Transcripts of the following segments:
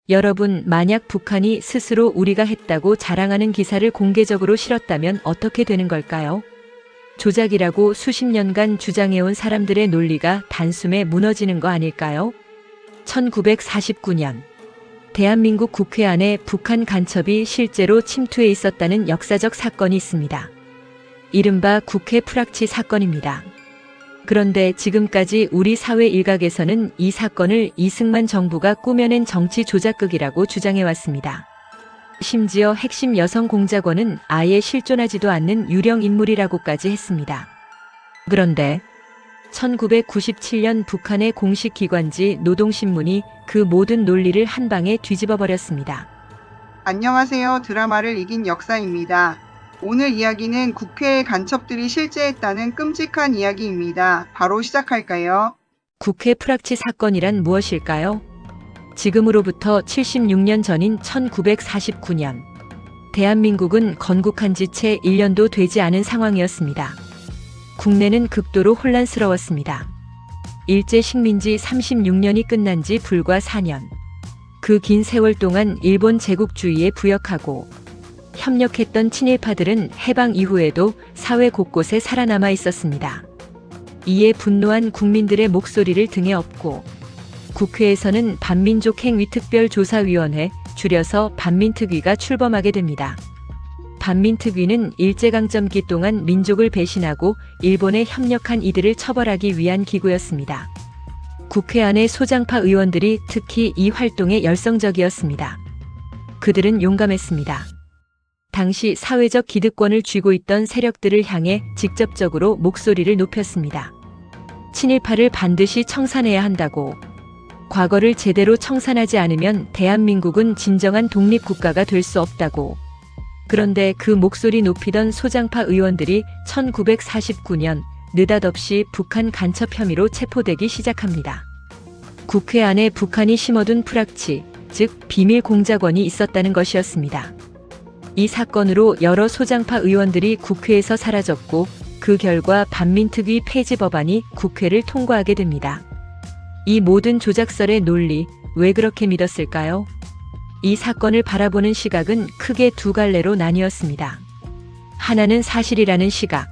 여러분, 만약 북한이 스스로 우리가 했다고 자랑하는 기사를 공개적으로 실었다면 어떻게 되는 걸까요? 조작이라고 수십 년간 주장해온 사람들의 논리가 단숨에 무너지는 거 아닐까요? 1949년 대한민국 국회 안에 북한 간첩이 실제로 침투해 있었다는 역사적 사건이 있습니다. 이른바 국회 프락치 사건입니다. 그런데 지금까지 우리 사회 일각에서는 이 사건을 이승만 정부가 꾸며낸 정치 조작극이라고 주장해왔습니다. 심지어 핵심 여성 공작원은 아예 실존하지도 않는 유령 인물이라고까지 했습니다. 그런데 1997년 북한의 공식 기관지 노동신문이 그 모든 논리를 한 방에 뒤집어 버렸습니다. 안녕하세요. 드라마를 이긴 역사입니다. 오늘 이야기는 국회의 간첩들이 실제했다는 끔찍한 이야기입니다. 바로 시작할까요? 국회 프락치 사건이란 무엇일까요? 지금으로부터 76년 전인 1949년, 대한민국은 건국한 지 채 1년도 되지 않은 상황이었습니다. 국내는 극도로 혼란스러웠습니다. 일제 식민지 36년이 끝난 지 불과 4년. 그 긴 세월 동안 일본 제국주의에 부역하고 협력했던 친일파들은 해방 이후에도 사회 곳곳에 살아남아 있었습니다. 이에 분노한 국민들의 목소리를 등에 업고 국회에서는 반민족행위특별조사위원회, 줄여서 반민특위가 출범하게 됩니다. 반민특위는 일제강점기 동안 민족을 배신하고 일본에 협력한 이들을 처벌하기 위한 기구였습니다. 국회 안의 소장파 의원들이 특히 이 활동에 열성적이었습니다. 그들은 용감했습니다. 당시 사회적 기득권을 쥐고 있던 세력들을 향해 직접적으로 목소리를 높였습니다. 친일파를 반드시 청산해야 한다고, 과거를 제대로 청산하지 않으면 대한민국은 진정한 독립국가가 될 수 없다고. 그런데 그 목소리 높이던 소장파 의원들이 1949년 느닷없이 북한 간첩 혐의로 체포되기 시작합니다. 국회 안에 북한이 심어둔 프락치, 즉 비밀 공작원이 있었다는 것이었습니다. 이 사건으로 여러 소장파 의원들이 국회에서 사라졌고 그 결과 반민특위 폐지 법안이 국회를 통과하게 됩니다. 이 모든 조작설의 논리, 왜 그렇게 믿었을까요? 이 사건을 바라보는 시각은 크게 두 갈래로 나뉘었습니다. 하나는 사실이라는 시각.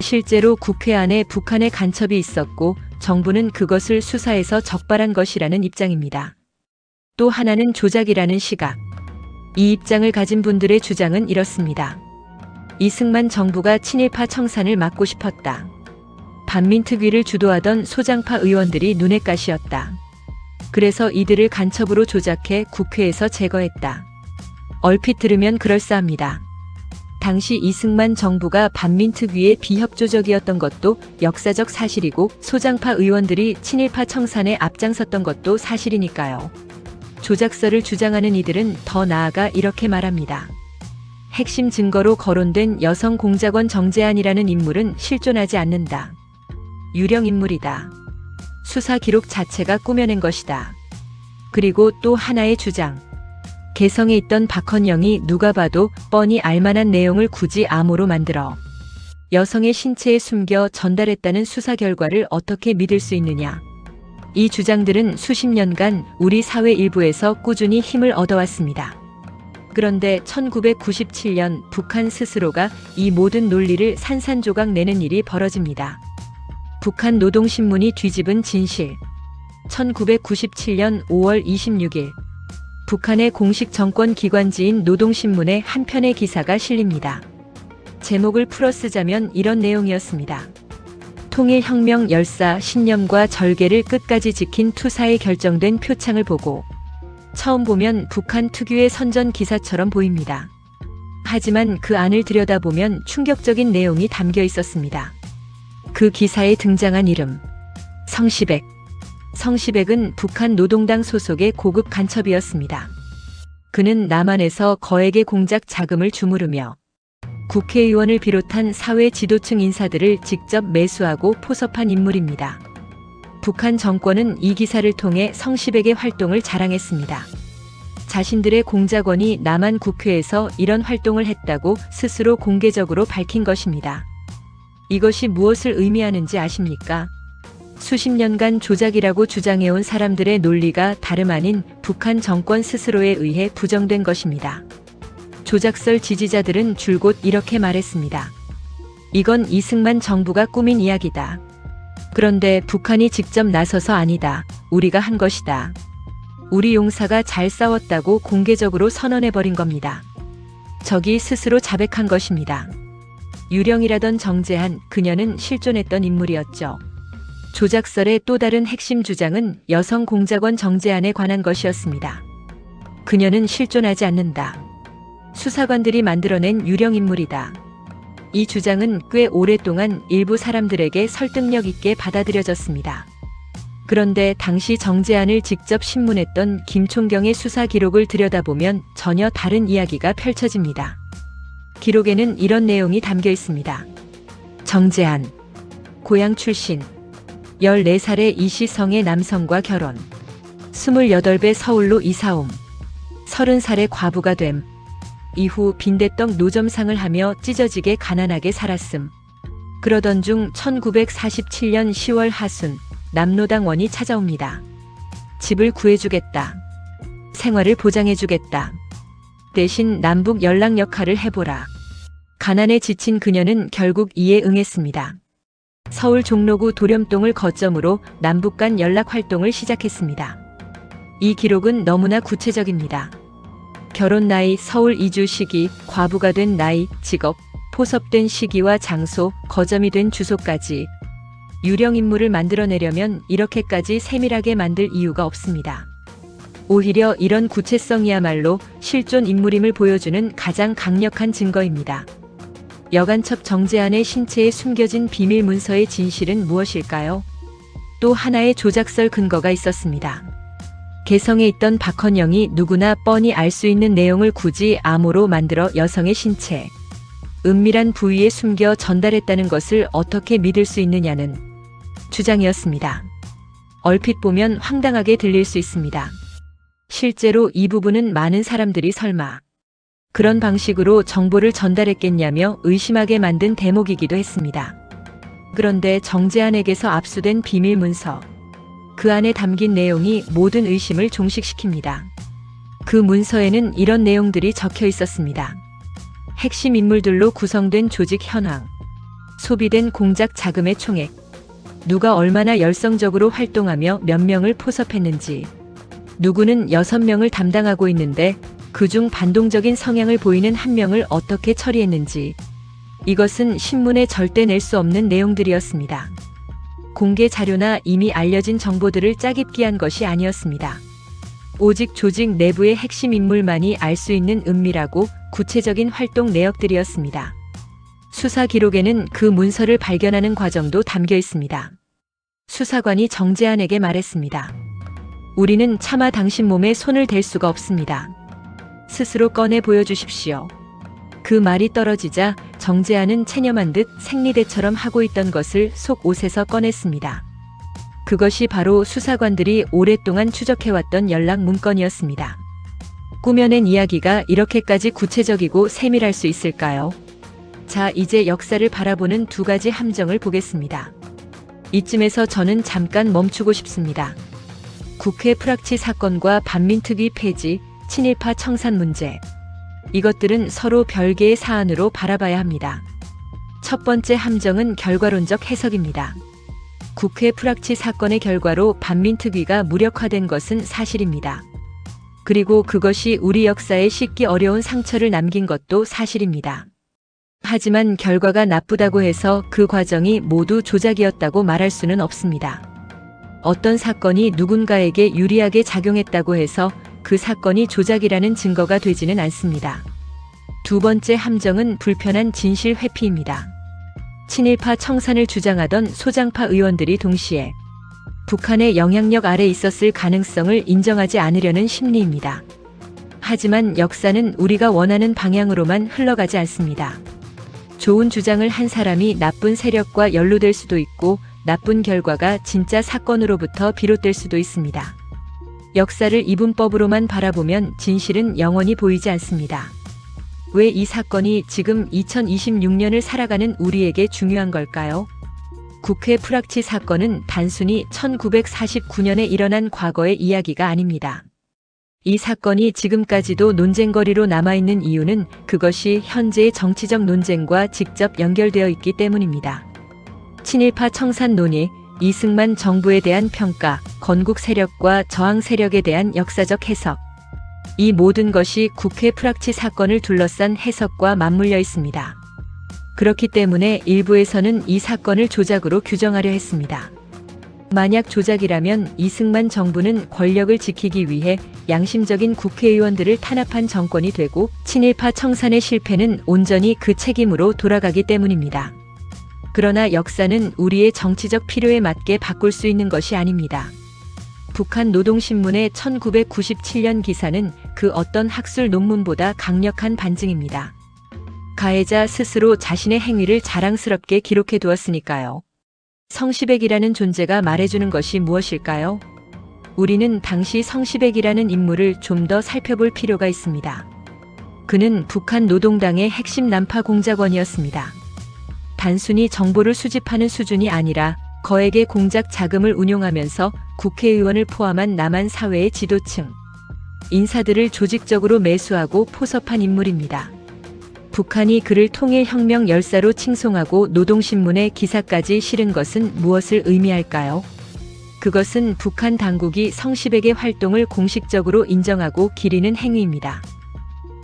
실제로 국회 안에 북한의 간첩이 있었고 정부는 그것을 수사해서 적발한 것이라는 입장입니다. 또 하나는 조작이라는 시각. 이 입장을 가진 분들의 주장은 이렇습니다. 이승만 정부가 친일파 청산을 막고 싶었다. 반민특위를 주도하던 소장파 의원들이 눈엣 가시였다. 그래서 이들을 간첩으로 조작해 국회에서 제거했다. 얼핏 들으면 그럴싸합니다. 당시 이승만 정부가 반민특위의 비협조적이었던 것도 역사적 사실이고 소장파 의원들이 친일파 청산에 앞장섰던 것도 사실이니까요. 조작설을 주장하는 이들은 더 나아가 이렇게 말합니다. 핵심 증거로 거론된 여성 공작원 정재안이라는 인물은 실존하지 않는다. 유령 인물이다. 수사 기록 자체가 꾸며낸 것이다. 그리고 또 하나의 주장. 개성에 있던 박헌영이 누가 봐도 뻔히 알만한 내용을 굳이 암호로 만들어 여성의 신체에 숨겨 전달했다는 수사 결과를 어떻게 믿을 수 있느냐. 이 주장들은 수십 년간 우리 사회 일부에서 꾸준히 힘을 얻어왔습니다. 그런데 1997년 북한 스스로가 이 모든 논리를 산산조각 내는 일이 벌어집니다. 북한 노동신문이 뒤집은 진실. 1997년 5월 26일 북한의 공식 정권 기관지인 노동신문에 한 편의 기사가 실립니다. 제목을 풀어 쓰자면 이런 내용이었습니다. 통일혁명 열사 신념과 절개를 끝까지 지킨 투사에 결정된 표창을 보고 처음 보면 북한 특유의 선전 기사처럼 보입니다. 하지만 그 안을 들여다보면 충격적인 내용이 담겨 있었습니다. 그 기사에 등장한 이름, 성시백. 성시백은 북한 노동당 소속의 고급 간첩이었습니다. 그는 남한에서 거액의 공작 자금을 주무르며 국회의원을 비롯한 사회 지도층 인사들을 직접 매수하고 포섭한 인물입니다. 북한 정권은 이 기사를 통해 성시백의 활동을 자랑했습니다. 자신들의 공작원이 남한 국회에서 이런 활동을 했다고 스스로 공개적으로 밝힌 것입니다. 이것이 무엇을 의미하는지 아십니까? 수십 년간 조작이라고 주장해온 사람들의 논리가 다름 아닌 북한 정권 스스로에 의해 부정된 것입니다. 조작설 지지자들은 줄곧 이렇게 말했습니다. 이건 이승만 정부가 꾸민 이야기다. 그런데 북한이 직접 나서서 아니다. 우리가 한 것이다. 우리 용사가 잘 싸웠다고 공개적으로 선언해버린 겁니다. 적이 스스로 자백한 것입니다. 유령이라던 정재한, 그녀는 실존했던 인물이었죠. 조작설의 또 다른 핵심 주장은 여성 공작원 정재한에 관한 것이었습니다. 그녀는 실존하지 않는다. 수사관들이 만들어낸 유령인물이다. 이 주장은 꽤 오랫동안 일부 사람들에게 설득력 있게 받아들여졌습니다. 그런데 당시 정재한을 직접 신문했던 김총경의 수사 기록을 들여다보면 전혀 다른 이야기가 펼쳐집니다. 기록에는 이런 내용이 담겨 있습니다. 정재한, 고향 출신, 14살의 이시성의 남성과 결혼, 28배 서울로 이사옴, 30살의 과부가 됨, 이후 빈대떡 노점상을 하며 찢어지게 가난하게 살았음. 그러던 중 1947년 10월 하순 남로당원이 찾아옵니다. 집을 구해주겠다. 생활을 보장해주겠다. 대신 남북 연락 역할을 해보라. 가난에 지친 그녀는 결국 이에 응했습니다. 서울 종로구 도렴동을 거점으로 남북 간 연락 활동을 시작했습니다. 이 기록은 너무나 구체적입니다. 결혼 나이, 서울 이주 시기, 과부가 된 나이, 직업, 포섭된 시기와 장소, 거점이 된 주소까지. 유령 인물을 만들어내려면 이렇게까지 세밀하게 만들 이유가 없습니다. 오히려 이런 구체성이야말로 실존 인물임을 보여주는 가장 강력한 증거입니다. 여간첩 정재한의 신체에 숨겨진 비밀 문서의 진실은 무엇일까요? 또 하나의 조작설 근거가 있었습니다. 개성에 있던 박헌영이 누구나 뻔히 알 수 있는 내용을 굳이 암호로 만들어 여성의 신체, 은밀한 부위에 숨겨 전달했다는 것을 어떻게 믿을 수 있느냐는 주장이었습니다. 얼핏 보면 황당하게 들릴 수 있습니다. 실제로 이 부분은 많은 사람들이 설마 그런 방식으로 정보를 전달했겠냐며 의심하게 만든 대목이기도 했습니다. 그런데 정재한에게서 압수된 비밀 문서, 그 안에 담긴 내용이 모든 의심을 종식시킵니다. 그 문서에는 이런 내용들이 적혀 있었습니다. 핵심 인물들로 구성된 조직 현황, 소비된 공작 자금의 총액, 누가 얼마나 열성적으로 활동하며 몇 명을 포섭했는지, 누구는 6명을 담당하고 있는데 그중 반동적인 성향을 보이는 한 명을 어떻게 처리했는지. 이것은 신문에 절대 낼 수 없는 내용들이었습니다. 공개 자료나 이미 알려진 정보들을 짜깁기한 것이 아니었습니다. 오직 조직 내부의 핵심 인물만이 알 수 있는 은밀하고 구체적인 활동 내역들이었습니다. 수사 기록에는 그 문서를 발견하는 과정도 담겨 있습니다. 수사관이 정재한에게 말했습니다. 우리는 차마 당신 몸에 손을 댈 수가 없습니다. 스스로 꺼내 보여주십시오. 그 말이 떨어지자 정재한은 체념한 듯 생리대처럼 하고 있던 것을 속 옷에서 꺼냈습니다. 그것이 바로 수사관들이 오랫동안 추적해왔던 연락 문건이었습니다. 꾸며낸 이야기가 이렇게까지 구체적이고 세밀할 수 있을까요? 자, 이제 역사를 바라보는 두 가지 함정을 보겠습니다. 이쯤에서 저는 잠깐 멈추고 싶습니다. 국회 프락치 사건과 반민특위 폐지, 친일파 청산 문제. 이것들은 서로 별개의 사안으로 바라봐야 합니다. 첫 번째 함정은 결과론적 해석입니다. 국회 프락치 사건의 결과로 반민특위가 무력화된 것은 사실입니다. 그리고 그것이 우리 역사에 씻기 어려운 상처를 남긴 것도 사실입니다. 하지만 결과가 나쁘다고 해서 그 과정이 모두 조작이었다고 말할 수는 없습니다. 어떤 사건이 누군가에게 유리하게 작용했다고 해서 그 사건이 조작이라는 증거가 되지는 않습니다. 두 번째 함정은 불편한 진실 회피입니다. 친일파 청산을 주장하던 소장파 의원들이 동시에 북한의 영향력 아래 있었을 가능성을 인정하지 않으려는 심리입니다. 하지만 역사는 우리가 원하는 방향으로만 흘러가지 않습니다. 좋은 주장을 한 사람이 나쁜 세력과 연루될 수도 있고 나쁜 결과가 진짜 사건으로부터 비롯될 수도 있습니다. 역사를 이분법으로만 바라보면 진실은 영원히 보이지 않습니다. 왜 이 사건이 지금 2026년을 살아가는 우리에게 중요한 걸까요? 국회 프락치 사건은 단순히 1949년에 일어난 과거의 이야기가 아닙니다. 이 사건이 지금까지도 논쟁거리로 남아있는 이유는 그것이 현재의 정치적 논쟁과 직접 연결되어 있기 때문입니다. 친일파 청산 논의, 이승만 정부에 대한 평가, 건국 세력과 저항 세력에 대한 역사적 해석. 이 모든 것이 국회 프락치 사건을 둘러싼 해석과 맞물려 있습니다. 그렇기 때문에 일부에서는 이 사건을 조작으로 규정하려 했습니다. 만약 조작이라면 이승만 정부는 권력을 지키기 위해 양심적인 국회의원들을 탄압한 정권이 되고 친일파 청산의 실패는 온전히 그 책임으로 돌아가기 때문입니다. 그러나 역사는 우리의 정치적 필요에 맞게 바꿀 수 있는 것이 아닙니다. 북한 노동신문의 1997년 기사는 그 어떤 학술 논문보다 강력한 반증입니다. 가해자 스스로 자신의 행위를 자랑스럽게 기록해 두었으니까요. 성시백이라는 존재가 말해주는 것이 무엇일까요? 우리는 당시 성시백이라는 인물을 좀 더 살펴볼 필요가 있습니다. 그는 북한 노동당의 핵심 난파 공작원이었습니다. 단순히 정보를 수집하는 수준이 아니라 거액의 공작 자금을 운용하면서 국회의원을 포함한 남한 사회의 지도층, 인사들을 조직적으로 매수하고 포섭한 인물입니다. 북한이 그를 통일혁명 열사로 칭송하고 노동신문에 기사까지 실은 것은 무엇을 의미할까요? 그것은 북한 당국이 성시백의 활동을 공식적으로 인정하고 기리는 행위입니다.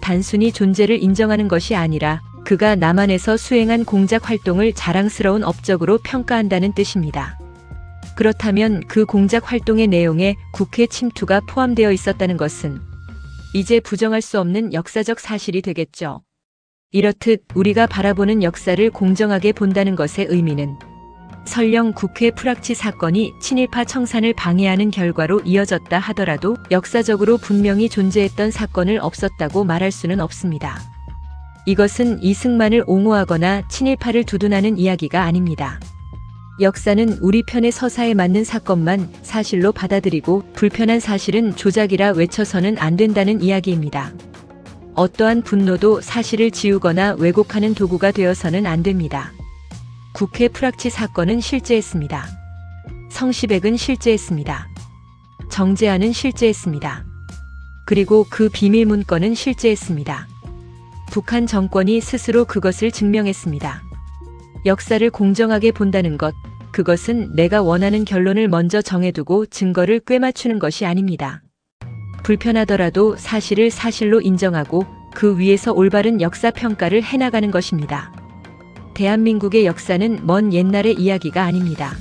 단순히 존재를 인정하는 것이 아니라 그가 남한에서 수행한 공작 활동을 자랑스러운 업적으로 평가한다는 뜻입니다. 그렇다면 그 공작 활동의 내용에 국회 침투가 포함되어 있었다는 것은 이제 부정할 수 없는 역사적 사실이 되겠죠. 이렇듯 우리가 바라보는 역사를 공정하게 본다는 것의 의미는 설령 국회 프락치 사건이 친일파 청산을 방해하는 결과로 이어졌다 하더라도 역사적으로 분명히 존재했던 사건을 없었다고 말할 수는 없습니다. 이것은 이승만을 옹호하거나 친일파를 두둔하는 이야기가 아닙니다. 역사는 우리 편의 서사에 맞는 사건만 사실로 받아들이고 불편한 사실은 조작이라 외쳐서는 안 된다는 이야기입니다. 어떠한 분노도 사실을 지우거나 왜곡하는 도구가 되어서는 안 됩니다. 국회 프락치 사건은 실제했습니다. 성시백은 실제했습니다. 정재환은 실제했습니다. 그리고 그 비밀 문건은 실제했습니다. 북한 정권이 스스로 그것을 증명했습니다. 역사를 공정하게 본다는 것, 그것은 내가 원하는 결론을 먼저 정해두고 증거를 꿰맞추는 것이 아닙니다. 불편하더라도 사실을 사실로 인정하고 그 위에서 올바른 역사 평가를 해나가는 것입니다. 대한민국의 역사는 먼 옛날의 이야기가 아닙니다.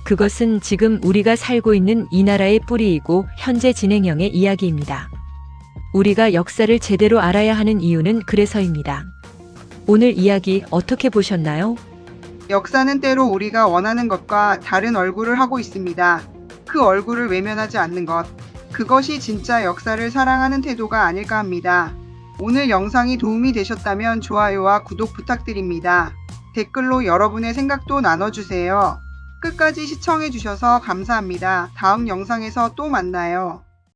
그것은 지금 우리가 살고 있는 이 나라의 뿌리이고 현재 진행형의 이야기입니다. 우리가 역사를 제대로 알아야 하는 이유는 그래서입니다. 오늘 이야기 어떻게 보셨나요? 역사는 때로 우리가 원하는 것과 다른 얼굴을 하고 있습니다. 그 얼굴을 외면하지 않는 것. 그것이 진짜 역사를 사랑하는 태도가 아닐까 합니다. 오늘 영상이 도움이 되셨다면 좋아요와 구독 부탁드립니다. 댓글로 여러분의 생각도 나눠주세요. 끝까지 시청해주셔서 감사합니다. 다음 영상에서 또 만나요.